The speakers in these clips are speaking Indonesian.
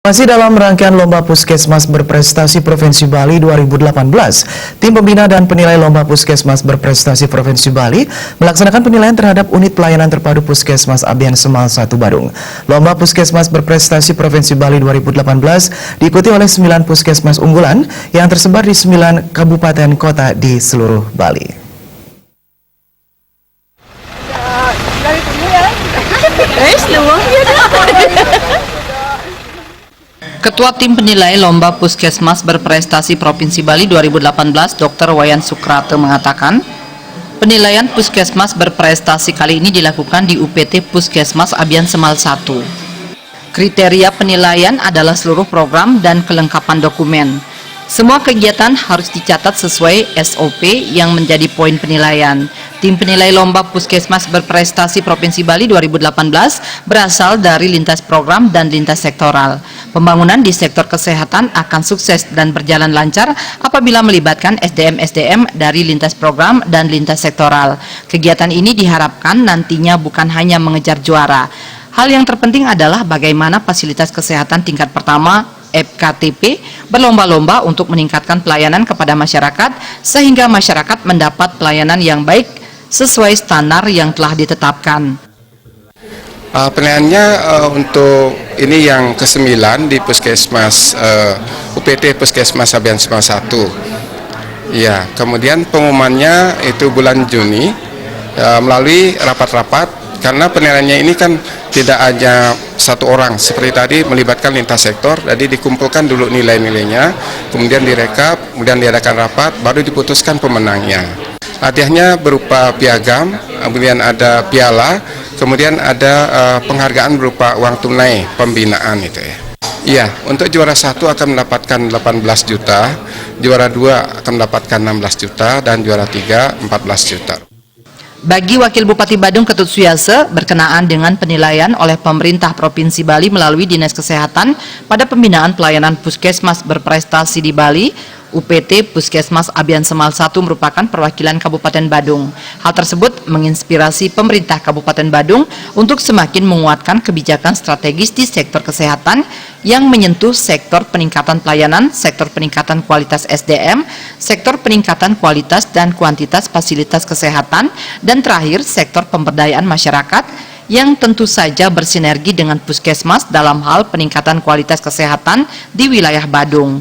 Masih dalam rangkaian Lomba Puskesmas Berprestasi Provinsi Bali 2018, Tim Pembina dan Penilai Lomba Puskesmas Berprestasi Provinsi Bali melaksanakan penilaian terhadap unit pelayanan terpadu Puskesmas Abian Semal 1 Badung. Lomba Puskesmas Berprestasi Provinsi Bali 2018 diikuti oleh 9 puskesmas unggulan yang tersebar di 9 kabupaten kota di seluruh Bali. Ketua Tim Penilai Lomba Puskesmas Berprestasi Provinsi Bali 2018, Dr. Wayan Sukrate mengatakan, penilaian Puskesmas Berprestasi kali ini dilakukan di UPT Puskesmas Abian Semal 1. Kriteria penilaian adalah seluruh program dan kelengkapan dokumen. Semua kegiatan harus dicatat sesuai SOP yang menjadi poin penilaian. Tim Penilai Lomba Puskesmas Berprestasi Provinsi Bali 2018 berasal dari lintas program dan lintas sektoral. Pembangunan di sektor kesehatan akan sukses dan berjalan lancar apabila melibatkan SDM-SDM dari lintas program dan lintas sektoral. Kegiatan ini diharapkan nantinya bukan hanya mengejar juara. Hal yang terpenting adalah bagaimana fasilitas kesehatan tingkat pertama FKTP berlomba-lomba untuk meningkatkan pelayanan kepada masyarakat sehingga masyarakat mendapat pelayanan yang baik sesuai standar yang telah ditetapkan. Penilaiannya untuk ini yang ke-9 di Puskesmas UPT Puskesmas Abian Semal 1. Ya, kemudian pengumumannya itu bulan Juni melalui rapat-rapat. Karena penilaiannya ini kan tidak hanya satu orang, seperti tadi melibatkan lintas sektor, jadi dikumpulkan dulu nilai-nilainya, kemudian direkap, kemudian diadakan rapat, baru diputuskan pemenangnya. Hadiahnya berupa piagam, kemudian ada piala, kemudian ada penghargaan berupa uang tunai pembinaan itu ya. Iya, untuk juara 1 akan mendapatkan 18 juta, juara 2 akan mendapatkan 16 juta, dan juara 3 14 juta. Bagi Wakil Bupati Badung Ketut Suyase, berkenaan dengan penilaian oleh pemerintah Provinsi Bali melalui Dinas Kesehatan pada pembinaan pelayanan Puskesmas Berprestasi di Bali, UPT Puskesmas Abian Semal 1 merupakan perwakilan Kabupaten Badung. Hal tersebut menginspirasi pemerintah Kabupaten Badung untuk semakin menguatkan kebijakan strategis di sektor kesehatan yang menyentuh sektor peningkatan pelayanan, sektor peningkatan kualitas SDM, sektor peningkatan kualitas dan kuantitas fasilitas kesehatan, dan terakhir sektor pemberdayaan masyarakat yang tentu saja bersinergi dengan Puskesmas dalam hal peningkatan kualitas kesehatan di wilayah Badung.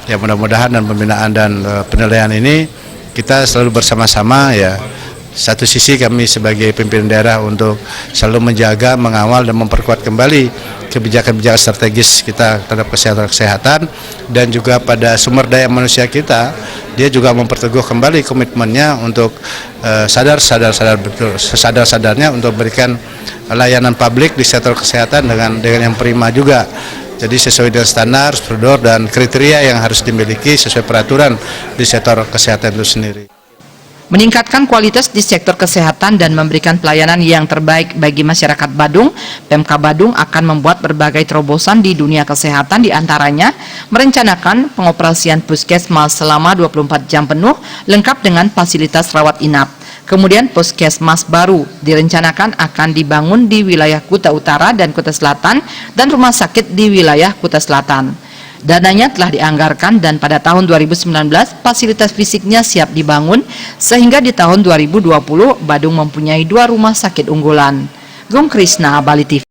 Ya, mudah-mudahan dan pembinaan dan penilaian ini kita selalu bersama-sama ya. Satu sisi kami sebagai pimpinan daerah untuk selalu menjaga, mengawal dan memperkuat kembali kebijakan-kebijakan strategis kita terhadap kesehatan dan juga pada sumber daya manusia kita. Dia juga memperteguh kembali komitmennya untuk sadar-sadarnya untuk memberikan layanan publik di sektor kesehatan dengan yang prima juga. Jadi sesuai dengan standar, prosedur dan kriteria yang harus dimiliki sesuai peraturan di sektor kesehatan itu sendiri. Meningkatkan kualitas di sektor kesehatan dan memberikan pelayanan yang terbaik bagi masyarakat Badung, Pemkab Badung akan membuat berbagai terobosan di dunia kesehatan, diantaranya merencanakan pengoperasian puskesmas selama 24 jam penuh lengkap dengan fasilitas rawat inap. Kemudian puskesmas baru direncanakan akan dibangun di wilayah Kuta Utara dan Kuta Selatan dan rumah sakit di wilayah Kuta Selatan. Dananya telah dianggarkan dan pada tahun 2019 fasilitas fisiknya siap dibangun sehingga di tahun 2020 Badung mempunyai 2 rumah sakit unggulan. Gung Krisna, Bali TV.